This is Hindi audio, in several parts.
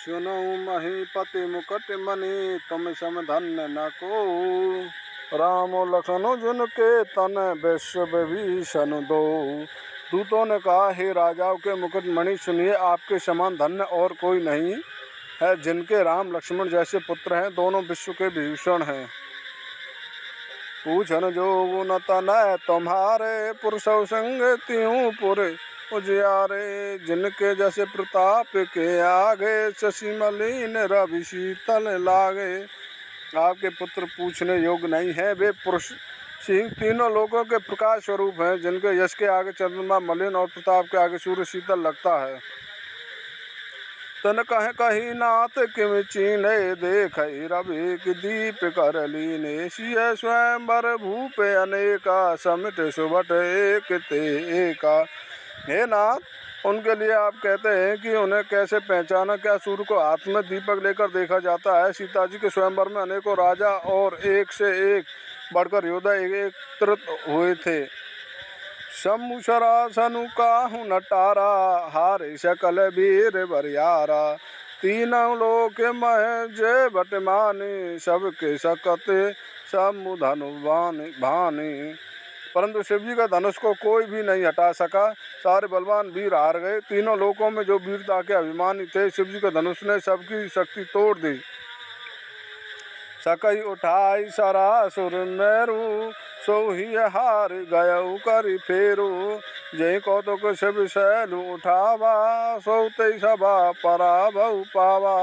सुनो महीपति मुकुट मणि तुम सम धन्य न को। राम लखन जिनके तन विश्व विभीषण दो। दूतों ने कहा, हे राजाओं के मुकुट मणि, सुनिए, आपके समान धन्य और कोई नहीं है। जिनके राम लक्ष्मण जैसे पुत्र हैं, दोनों विश्व के विभूषण हैं। पूछन जोगुन तनय तुम्हारे, पुरुषौ संग त्यों पुर उजियारे। जिनके जैसे प्रताप के आगे, शशि मलिन रवि शीतल लागे। आपके पुत्र पूछने योग्य नहीं है। वे पुरुष सिंह तीनों लोगों के प्रकाश स्वरूप हैं। जिनके यश के आगे चंद्रमा मलिन और प्रताप के आगे सूर्य शीतल लगता है। तन कह कही नाथ किम चीने, देख रवि की दीप कर लीने। सिय स्वयंवर भूपे अनेका, समित सुबट एक ते एका। हे नाथ, उनके लिए आप कहते हैं कि उन्हें कैसे पहचाना? क्या सूर्य को हाथ में दीपक लेकर देखा जाता है? सीता जी के स्वयंवर में अनेकों राजा और एक से एक बढ़कर योद्धा एकत्रित हुए थे। समुसरासनु काहू नटारा, हारे सकल वीर बरियारा। तीनों लोक मह जय बटमानी, सबके सकत समुधनु भानी। परंतु शिव जी का धनुष को कोई भी नहीं हटा सका। सारे बलवान वीर हार गए। तीनों लोकों में जो वीरता के अभिमानी थे, शिव जी के धनुष ने सबकी शक्ति तोड़ दी। सकई उठाई सरासुर मेरु, सोही हार गयऊ करि फेरु। जय कौतुक शिव शैलु उठावा, सोते सभा पराभव पावा।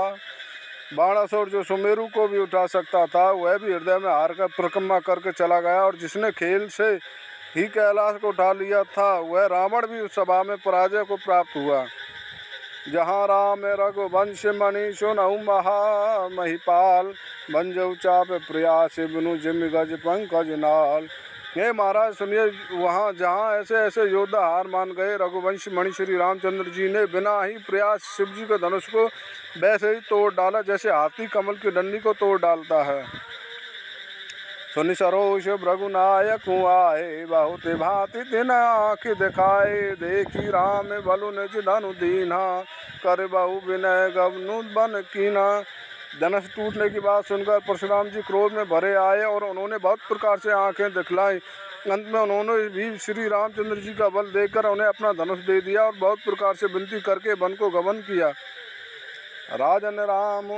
बाणासुर जो सुमेरु को भी उठा सकता था, वह भी हृदय में हार कर परिक्रमा करके चला गया। और जिसने खेल से ही कैलाश को उठा लिया था, वह रावण भी उस सभा में पराजय को प्राप्त हुआ। जहाँ राम रघुवंश मणि सुनऊ महा महिपाल, भंजऊ चाप प्रयास बिनु जिम गज पंकज नाल। हे महाराज सुनिए, वहाँ जहाँ ऐसे ऐसे योद्धा हार मान गए, रघुवंश मणि श्री रामचंद्र जी ने बिना ही प्रयास शिव जी के धनुष को वैसे ही तोड़ डाला, जैसे हाथी कमल की डंडी को तोड़ डालता है। सुनि सरोष भृगुनायक आए, बहुत भांति दिन आँख दिखाए। देखी राम बलु निज धनु दीना, कर बहु विनय गवनु बन कीना। धनुष टूटने की बात सुनकर परशुराम जी क्रोध में भरे आए और उन्होंने बहुत प्रकार से आंखें दिखलाई। अंत में उन्होंने भी श्री रामचंद्र जी का बल देखकर उन्हें अपना धनुष दे दिया और बहुत प्रकार से विनती करके वन को गमन किया। राजन राम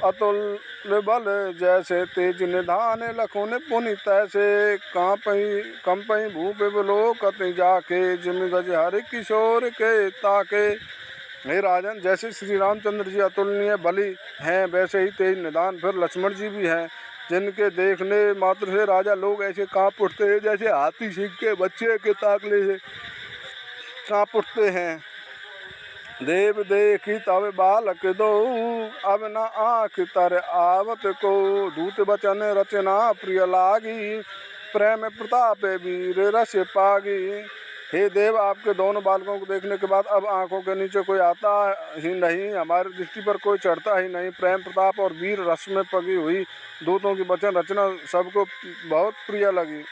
अतुल्य बल जैसे, तेज निधान लखुन पुनि तैसे। कंपई भूप बिलोकत जाके, जिम गज हरि किशोर के ताके। हे राजन, जैसे श्री रामचंद्र जी अतुलनीय बली हैं, वैसे ही तेज निदान फिर लक्ष्मण जी भी हैं, जिनके देखने मात्र से राजा लोग ऐसे कांप उठते हैं, जैसे हाथी सिंह के बच्चे के ताकले से कांप उठते हैं। देव देखी तब बालक दो, अब न आँख तर आवत को। दूत बचन रचना प्रिय लागी, प्रेम प्रताप वीर रस पागी। हे देव, आपके दोनों बालकों को देखने के बाद अब आंखों के नीचे कोई आता ही नहीं, हमारी दृष्टि पर कोई चढ़ता ही नहीं। प्रेम प्रताप और वीर रस में पगी हुई दूतों की वचन रचना सबको बहुत प्रिय लगी।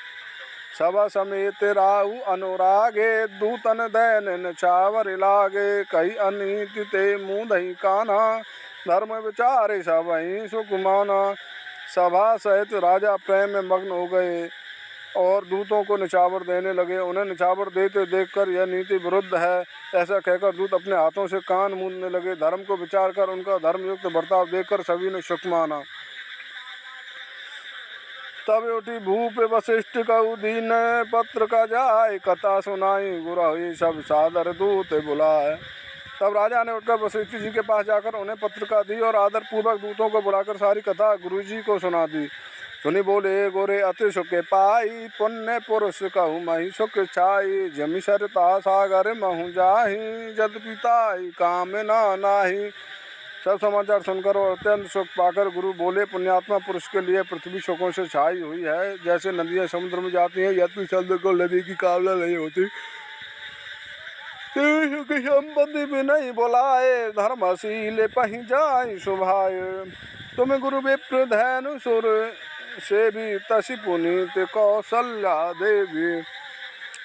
सभा समेत राहु अनुरागे, दूतन दैन छावर लागे। कही अनीति ते मुँह दही काना, धर्म विचारे सबहि सुकुमाना। सभा सहित राजा प्रेम में मग्न हो गए और दूतों को निछावर देने लगे। उन्हें निछावर देते देखकर यह नीति विरुद्ध है ऐसा कहकर दूत अपने हाथों से कान मूंदने लगे। धर्म को विचार कर उनका धर्मयुक्त बर्ताव देखकर सभी ने सुख माना। तब उठी भूप वशिष्ठ कहु दीन, पत्र का जाय कथा सुनाई। गुरु सब सादर दूत बुलाए। तब राजा ने उठकर वशिष्ठ जी के पास जाकर उन्हें पत्रिका दी और आदर पूर्वक दूतों को बुलाकर सारी कथा गुरु जी को सुना दी। सुनी बोले, गोरे अति सुख पाई, पुण्य पुरुष कहु मही सुख छाई। जमि सरता सागर महु जाहि, जद पिताई काम नाही। सब समाचार सुनकर और अत्यंत सुख पाकर गुरु बोले, पुण्यात्मा पुरुष के लिए पृथ्वी सुखों से छाई हुई है। जैसे नदियां समुद्र में जाती हैं, यद्यपि शब्द को नदी की कामना नहीं होती। संपत्ति भी नहीं बुलाए, धर्मशील पही जाय शुभाय। तुम्हें गुरु विप्र धैनु सुर, से भी तसी पुनीत कौशल्या देवी।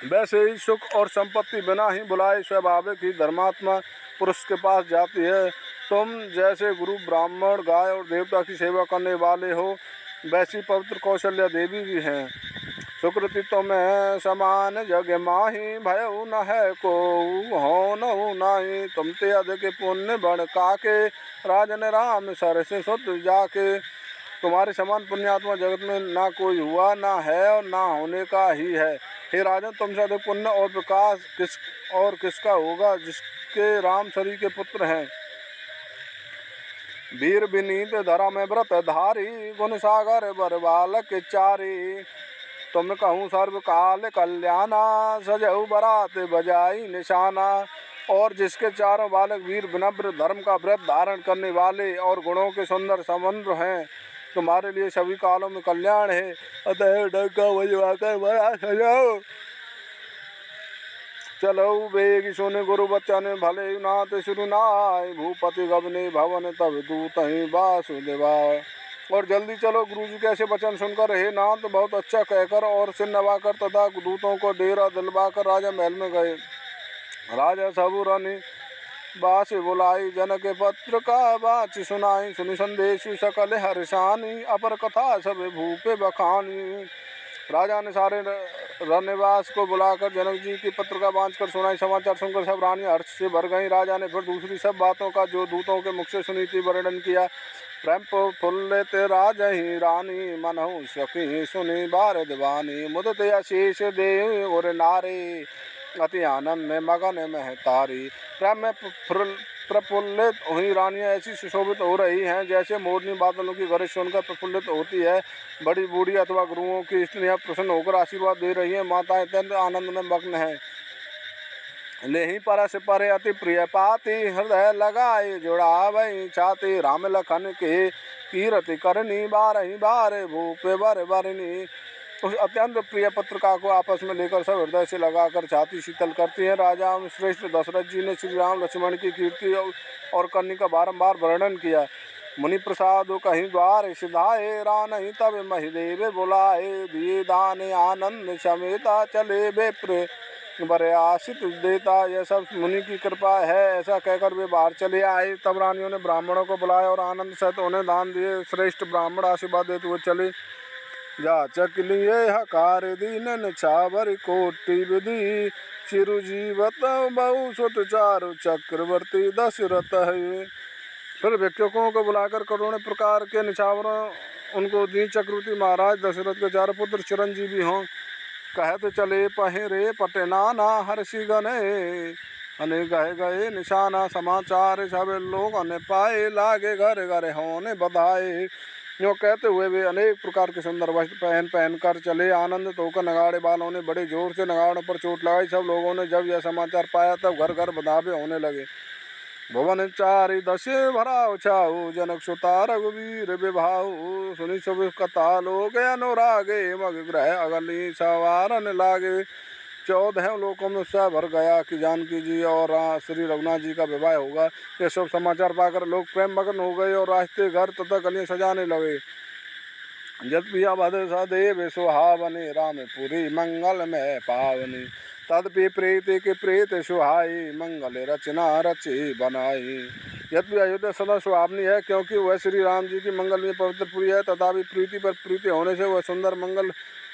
वैसे ही सुख और संपत्ति बिना ही बुलाए स्वाभाविक ही धर्मात्मा पुरुष के पास जाती है। तुम जैसे गुरु ब्राह्मण गाय और देवता की सेवा करने वाले हो, वैसी पवित्र कौशल्या देवी भी हैं। सुकृति तुम्हें समान जग माही, भयउ न है को हो न नाही। तुम ते अधिक पुण्य बण काके, राजन राम सर से सुत जाके। तुम्हारे समान पुण्यात्मा जगत में ना कोई हुआ, ना है और ना होने का ही है। हे राजन, तुमसे अधिक पुण्य और विकास किसका होगा, जिसके राम सरी के पुत्र हैं। वीर विनीत धर्म व्रत धारी, गुण सागर बर बालक चारी। तुम कहूँ सर्व काल कल्याणा, सजहु बरात बजाई निशाना। और जिसके चारों बालक वीर विनम्र, धर्म का व्रत धारण करने वाले और गुणों के सुंदर संबंध हैं, तुम्हारे लिए सभी कालों में कल्याण है। अतः डंका बजवाकर बड़ा सजाओ, चलो बेगी सुन गुरु बचन, भले नाथ शुरु नाय। भूपति गबने भवन तब दूत ही वासुदेवाय। और जल्दी चलो, गुरु जी कैसे वचन सुनकर हे नाथ बहुत अच्छा कहकर और सिर नवाकर तथा दूतों को डेरा दिलवाकर राजा महल में गए। राजा सबुरनि बास बुलाई, जनक पत्र का बाच सुनाई। सुनि संदेश सकल हर्षानी, अपर कथा सब भूपे बखानी। राजा ने सारे रनिवास को बुलाकर जनक जी की पत्र का बाँच कर सुनाई। समाचार सुनकर सब रानी हर्ष से भर गई। राजा ने फिर दूसरी सब बातों का जो दूतों के मुख से सुनी थी वर्णन किया। प्रेम प्रफुल्लित राजहि रानी, मनहु सखी सुनि बारद वाणी। मुदत आशीष दे और नारी, अति आनंद में मगन में तारी। प्रेम में प्रफुल्लित हुई रानियाँ ऐसी सुशोभित हो रही हैं जैसे मोरनी बादलों की गरज सुनकर प्रफुल्लित होती है। बड़ी बूढ़ी अथवा गुरुओं की स्त्रियाँ प्रसन्न होकर आशीर्वाद दे रही हैं। माताएं अत्यंत आनंद में मग्न हैं। लेहि परस परे अति प्रिय पाती, हृदय लगाए जुड़ावई छाती। राम लखन के कीरति करनी, बारही बार भूपे बर बरनी। उस अत्यंत प्रिय पत्रिका को आपस में लेकर सब हृदय से लगाकर छाती शीतल करती हैं। राजा श्रेष्ठ दशरथ जी ने श्री राम लक्ष्मण की कीर्ति और करनी का बारंबार वर्णन किया। मुनि प्रसाद कहीं द्वार सिधाए, रानहि तब महिदेव बुलाए। दिए दान आनंद समेता, चले बेप्र बड़े आशित देता। यह सब मुनि की कृपा है, ऐसा कहकर वे बाहर चले आए। तब रानियों ने ब्राह्मणों को बुलाया और आनंद सहित उन्हें दान दिए। श्रेष्ठ ब्राह्मण आशीर्वाद देते हुए चले। जा चकलिए हकार दीनन छावर कोटि विधि, चिरुजीवत बहु सुत चारु चक्रवर्ती दशरथ है। फिर भिक्षुकों को बुलाकर करोड़ों प्रकार के निछावरों उनको दी। चक्रवर्ती महाराज दशरथ के चार पुत्र चिरंजीवी हों। कहते चले पहरे पटनाना, हर्षि गने अने गए गए निशाना। समाचार सब लोग अने पाए, लागे घर घर होने बधाए। यूँ कहते हुए वे अनेक प्रकार के सुंदर वस्त्र पहन कर चले। आनंदित होकर नगाड़े वालों ने बड़े जोर से नगाड़ों पर चोट लगाई। सब लोगों ने जब यह समाचार पाया तब घर घर बधावे होने लगे। भुवन चारि दशे भराउ छाऊ, जनक सुता रघुवीर विभाऊ। सुनि सब कथा लोग अनुरागे, मग ग्रह अगली सवारन लागे। 14 लोकों में उत्साह भर गया कि जानकी जी और श्री रघुनाथ जी का विवाह होगा। ये सब समाचार पाकर लोग प्रेम मग्न हो गए और रास्ते घर तथा गलियां सजाने लगे। जत पिया भद्र सदेव सुहावनी, रामपुरी मंगल में पावनी। तदपि प्रीत के प्रीत सुहाई, मंगल रचना रची बनाई। यद्यपि अयोध्या सदा सुहावनी है क्योंकि वह श्री राम जी की मंगल में पवित्र पुरी है, तथापि प्रीति पर प्रीति होने से वह सुंदर मंगल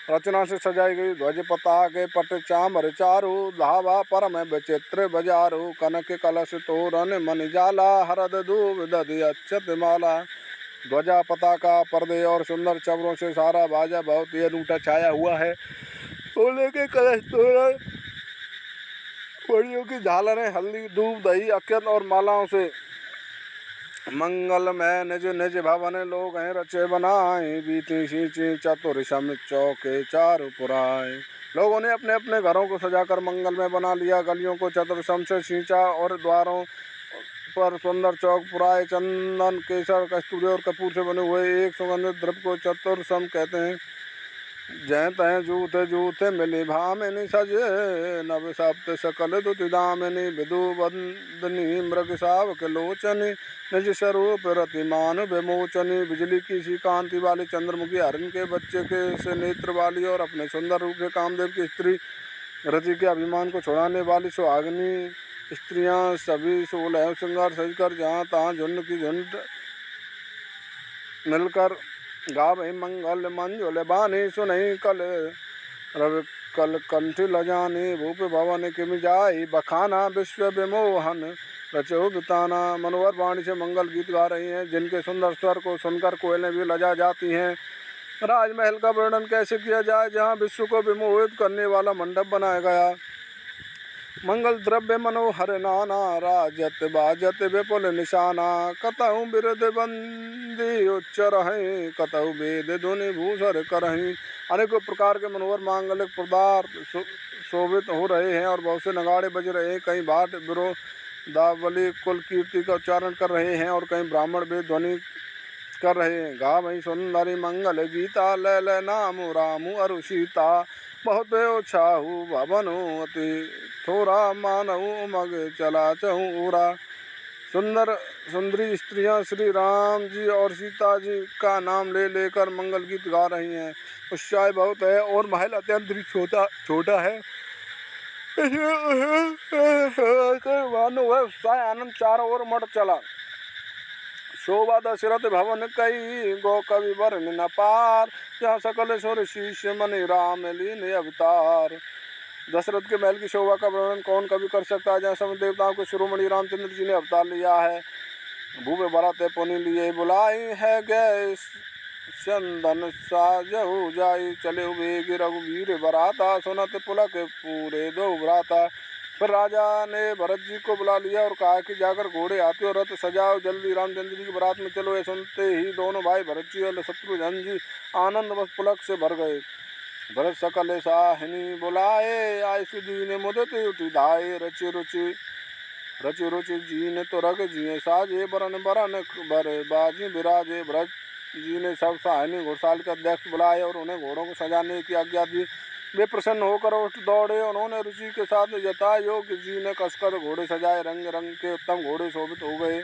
रचना से सजाई गई। ध्वज पताके पट चामर चारु, धावा पर में विचित्र बजारू। कनक कलश तोरण मन जाला, हरद दूब दधि अक्षत माला। ध्वजा पताका पर्दे और सुंदर चवरों से सारा बाजा बहुत ही अनूठा छाया हुआ है। सोने के कलश तोरण, बड़ियों की झालरें हल्दी दूब दही अक्षत और मालाओं से मंगल में निज निज भवन लोग हैं रचे बनाए। बीती सींची चतुर सम चौके चारु पुराए। लोगों ने अपने अपने घरों को सजाकर मंगल में बना लिया। गलियों को चतुर्सम से सींचा और द्वारों पर सुंदर चौक पुराए। चंदन केसर कस्तूरी और कपूर से बने हुए एक सुगंधित द्रव्य को चतुर्सम कहते हैं। जय तय जूथे जूथे मिली भामिनी, सजे नव सप्त सकल दुति दामिनी। विदु बंदनी मृग सावक लोचनी, निज स्वरूप रतिमान विमोचनी। बिजली की सी कांति वाली चंद्रमुखी हरण के बच्चे के से नेत्र वाली और अपने सुंदर रूप से कामदेव की स्त्री रति के अभिमान को छुड़ाने वाली सुहागिनी स्त्रियां सभी 16 श्रृंगार सजकर जहाँ तहाँ झुंड की झुंड मिलकर गावे मंगल मंजुल बानी सुनई कल रवि कल कंठ लजानी भूप भवन किम जाई बखाना विश्व विमोहन रचो बिताना। मनोहर वाणी से मंगल गीत गा रही हैं, जिनके सुंदर स्वर को सुनकर कोयलें भी लजा जाती हैं। राजमहल का वर्णन कैसे किया जाए, जहाँ विश्व को विमोहित करने वाला मंडप बनाया गया। मंगल द्रव्य मनोहर नाना राजत बाजत विपुल निशाना। कतहु बिरद बंदी उच्च रहें कतहु वेद धुनि भूषर करहीं। अनेकों प्रकार के मनोहर मांगलिक पदार्थ शोभित हो रहे हैं और बहुत से नगाड़े बज रहे हैं। कहीं भाट विरोधावली कुल कीर्ति का उच्चारण कर रहे हैं और कहीं ब्राह्मण वेद ध्वनि कर रहे हैं। गा वही सुंदरी मंगल गीता लैल नामु रामु अरु सीता। बहुत ओछाहु भवनु अति थोड़ा मानहु मग चला चहु उरा। सुंदर सुंदरी स्त्रियां श्री राम जी और सीता जी का नाम ले लेकर मंगल गीत गा रही हैं। उत्साह बहुत है और महल अत्यंत छोटा है। मानो वह उत्साह आनंद चारों ओर मट चला। शोभा दशरथ भवन कई गो कवि वर्ण न पार। जहाँ सकल सुर शीश मनि राम लीन अवतार। दशरथ के महल की शोभा का वर्णन कौन कवि कर सकता है, जहाँ समस्त देवताओं के शिरोमणि रामचंद्र जी ने अवतार लिया है। भूपे बराते पुनि लिए बुलाई है गए चंदन साजहु जाई। चले वेग रघुवीर बराता सुनत पुलक पूरे दो भ्राता। फिर राजा ने भरत जी को बुला लिया और कहा कि जाकर घोड़े हाथी और रथ सजाओ, जल्दी रामचंद्र जी की बारात में चलो। ये सुनते ही दोनों भाई भरत जी और शत्रुघ्न जी आनंद बस पुलक से भर गए। भरत सकल साहिनी बुलाए आय सुदीन मुदत उठी धाये। रचि रुचि जीन तो रग जिये साजे बरन बरन बर बाजी विराजे। भरत जी ने सब साहिनी घोड़साल के अध्यक्ष बुलाए और उन्हें घोड़ों को सजाने की आज्ञा दी। वे प्रसन्न होकर उठ दौड़े। उन्होंने रुचि के साथ जटायुग जी ने कसकर घोड़े सजाए। रंग रंग के उत्तम घोड़े शोभित हो गए।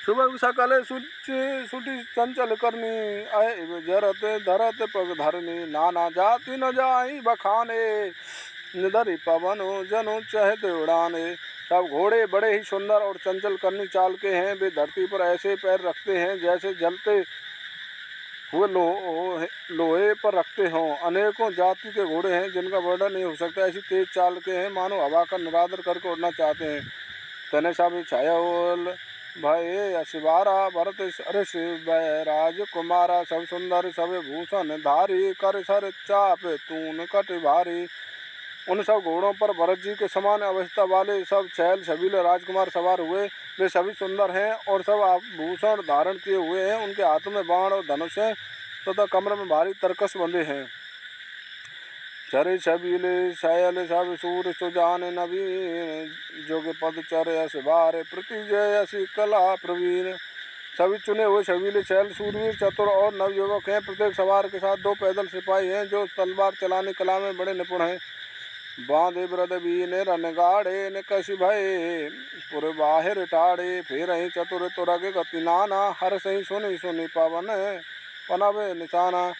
सुबह सकल सुटी चंचल करनी अय जरत धरत पग धरनी। नाना जाति न जाई बखाने निधरि पवन जनु चहते उड़ाने। सब घोड़े बड़े ही सुंदर और चंचल करनी चाल के हैं। वे धरती पर ऐसे पैर रखते हैं जैसे जलते हुए लोहे पर रखते हों। अनेकों जाति के घोड़े हैं जिनका वर्णन नहीं हो सकता। ऐसी तेज चाल के हैं मानो हवा का निरादर करके उड़ना चाहते हैं। तने सब छायल भय अशिवारा भरत ऋष राज कुमारा। सब सुंदर सब भूषण धारी कर सर चाप तून कट भारी। उन सब घोड़ों पर भरत जी के समान अवस्था वाले सब छैल छबीले राजकुमार सवार हुए। वे सभी सुंदर हैं और सब आभूषण धारण किए हुए हैं। उनके हाथों में बाण और धनुष हैं तथा कमर में भारी तरकस बंधे हैं। चरे छबीले शैल सब सूर सुजान नवीन। जोग पद चर यश भार प्रतिजय यशि कला प्रवीण। सभी चुने हुए छबीले छैल सूरवीर चतुर और नवयुवक हैं। प्रत्येक सवार के साथ 2 पैदल सिपाही हैं जो तलवार चलाने कला में बड़े निपुण हैं। बांधे ब्रद बीन रनगाड़े न कशि भय पुर बाहिर टाड़े। फिर ही चतुर तुरग गति नाना हर सही सुनी पवन पनव निशाना।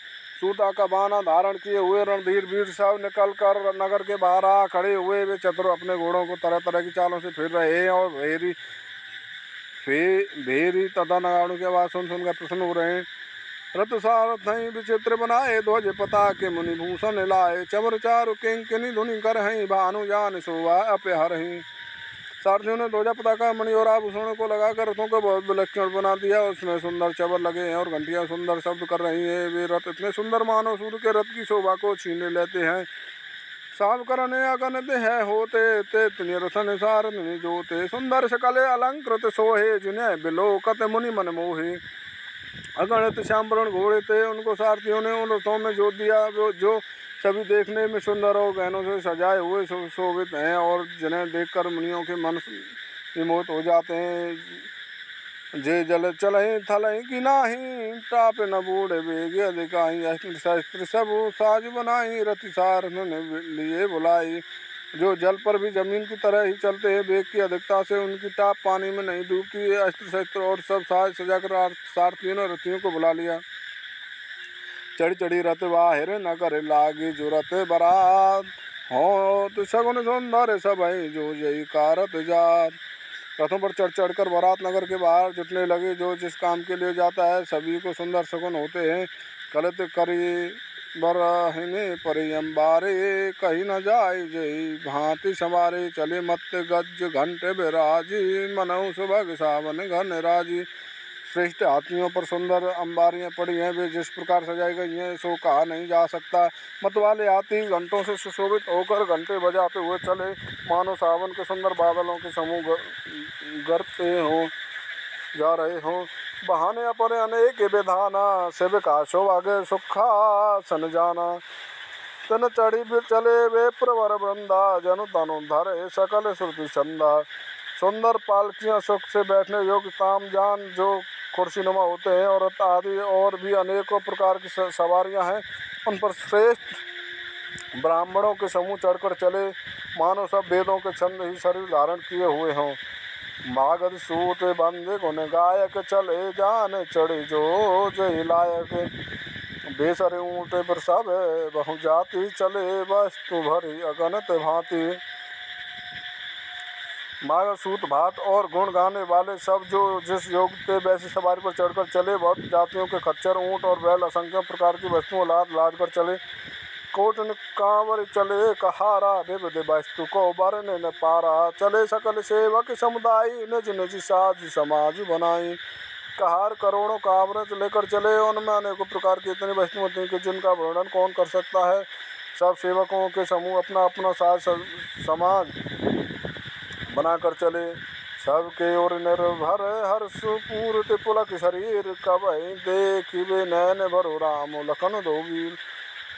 सूता का बाना धारण किए हुए रणधीर वीर सब निकल कर नगर के बाहर आ खड़े हुए। वे चतुर अपने घोड़ों को तरह तरह की चालों से फिर रहे हैं और भेरी तथा नगाड़ों की आवाज़ सुनकर प्रसन्न हो रहे हैं। रथ सारथी विचित्र बनाए ध्वज पताके मुनि भूषण लाए। चवर चारु किंकिनी धुनि करहीं भानु जान शोभा अपहरहीं। सारथियों ने ध्वजा पताका मणि और आभूषणों को लगाकर रथों को बहुत विलक्षण बना दिया। उसमें सुंदर चवर लगे हैं और घंटियां सुंदर शब्द कर रही हैं। वे रथ इतने सुंदर मानो सूर्य के रथ की शोभा को छीन लेते हैं। साव करने अगणित है होते ते रथन सारथि जोते। सुंदर सकल अलंकृत सोहे जिन्हें बिलोकत मुनि मन मोहे। अगणित श्यामवर्ण घोड़े थे, उनको सारथियों ने उन रथों में जोत दिया जो सभी देखने में सुंदर और गहनों से सजाए हुए शोभित हैं और जिन्हें देखकर मुनियों के मन विमोहित हो जाते हैं। जे जल चलहि थलहि कि नाही टाप न बूढ़े बेग अधिकाही। अस्त्र शस्त्र सब साज बनाई रति सारथन लिए बुलाई। जो जल पर भी जमीन की तरह ही चलते हैं। वेग की अधिकता से उनकी टाप पानी में नहीं डूबती है। अस्त्र शस्त्र और सब साज सजाकर सारथियों ने रथियों को बुला लिया। चढ़ी चढ़ी रथ बाहिर न कर लागी जो रथ बरात हो तो सगुन सौंदर्य सब जो जय कारत जात। रथों पर चढ़ चढ़ कर बारात नगर के बाहर जुटने लगे। जो जिस काम के लिए जाता है सभी को सुंदर सगुन होते हैं। कलित करी बरहिने परियम्बारे कहीं न जाय जय भांति संवारे। चले मत गज घंटे बिराजी मनहु सुभग सावन घन राजी। श्रेष्ठ हाथियों पर सुंदर अंबारियां पड़ी हैं। वे जिस प्रकार सजाई गई हैं सो कहा नहीं जा सकता। मत वाले हाथी घंटों से सुशोभित होकर घंटे बजाते हुए चले मानो सावन के सुंदर बादलों के समूह गरते हों जा रहे हों। बहाने अपने अनेक विधाना सेविका शोभागे सुखा सन जाना। तन चढ़ी चले वे प्रवर वृंदा जनु तनु धरे सकल श्रुति चंदा। सुंदर पालकियां सुख से बैठने योग्य तामजान जो कुर्सी नुमा होते हैं और रथ आदि और भी अनेकों प्रकार की सवारियां हैं। उन पर श्रेष्ठ ब्राह्मणों के समूह चढ़कर चले मानो सब वेदों के छंद ही शरीर धारण किए हुए हों। मागध सूत बंदे गुण गायक चले जान चढ़े जो जय लायक। बेसरे ऊँटे पर सब बहु जाति चले वस्तु भरी अगणित भांति। मागध सूत भात और गुण गाने वाले सब जो जिस योग थे वैसी सवारी पर चढ़कर चले। बहुत जातियों के खच्चर ऊँट और बैल असंख्य प्रकार की वस्तुओं लाद लाद कर चले। कोटन कांवर चले कहारा विविध वस्तु को बरने न पारा। चले सकल सेवक समुदाय निज निज साज समाज बनाई। कहार करोड़ों कांवरें लेकर चले उनमें अनेकों प्रकार की इतनी वस्तुएं थी कि जिनका वर्णन कौन कर सकता है। सब सेवकों के समूह अपना अपना साज समाज बनाकर चले। सबके ओर निर्भर हर्ष पूर्ति पुलक शरीर कबहि देखिबे नैन भरो राम लखन दो वीर।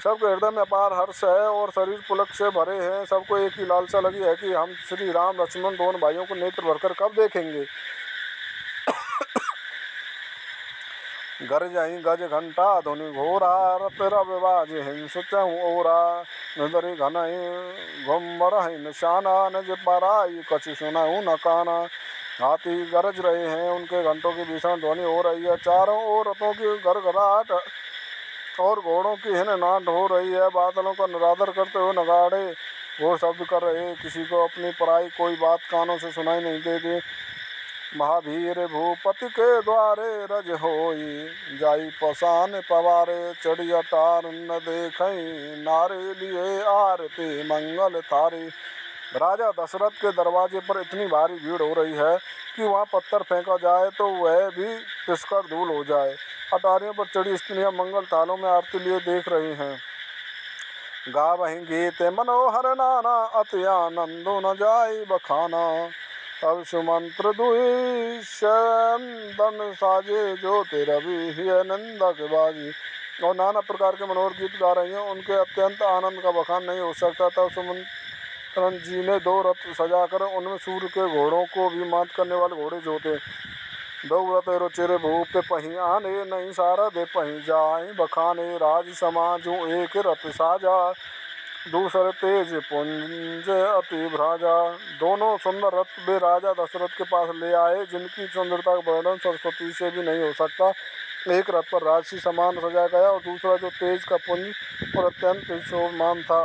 सबके हृदय में अपार हर्ष है और शरीर पुलक से भरे हैं। सबको एक ही लालसा लगी है कि हम श्री राम लक्ष्मण दोनों भाइयों को नेत्र भरकर कब देखेंगे। गरजहि गज घंटा ध्वनि घोरा रत रव बाजे हिंस चहु ओरा। नदरि घनहि घुमरहि निशाना निज पराई कछु सुनहु न काना। हाथी गरज रहे हैं उनके घंटों की भीषण ध्वनि हो रही है। चारों ओर रथों की गड़गड़ाहट और घोड़ों की हिननाट हो रही है। बादलों का निरादर करते हुए नगाड़े घोर शब्द कर रहे। किसी को अपनी पराई कोई बात कानों से सुनाई नहीं देती। महावीर भूपति के द्वारे रज होई जाई पसान पवारे। चढ़ी अटार न देखई नारे लिए आरती मंगल थारी। राजा दशरथ के दरवाजे पर इतनी भारी भीड़ हो रही है कि वहाँ पत्थर फेंका जाए तो वह भी पिसकर धूल हो जाए। अटारियों पर चढ़ी स्त्रियाँ मंगल थालों में आरती लिए देख रही हैं। गावहीं गीत मनोहर नाना अति आनंदो न जाई बखाना। तब सुमंत्र दुई चंदन साजे जो रवि ही नंदक बाजी। और नाना प्रकार के मनोहर गीत गा रही हैं। उनके अत्यंत आनंद का बखान नहीं हो सकता। तब सुमंत्र जी ने दो रथ सजाकर उनमें सूर्य के घोड़ों को भी मात करने वाले घोड़े जो थे। दो रथ रुचिर भूप पही आने नहीं सारा दे पही जाए बखाने। राज समाजू एक रथ साजा दूसरे तेज पुंज अति भ्राजा। दोनों सुंदर रथ वे राजा दशरथ के पास ले आए जिनकी सुंदरता का वर्णन सरस्वती से भी नहीं हो सकता। एक रथ पर राजसी सामान सजाया गया और दूसरा जो तेज का पुंज और अत्यंत शोभमान था।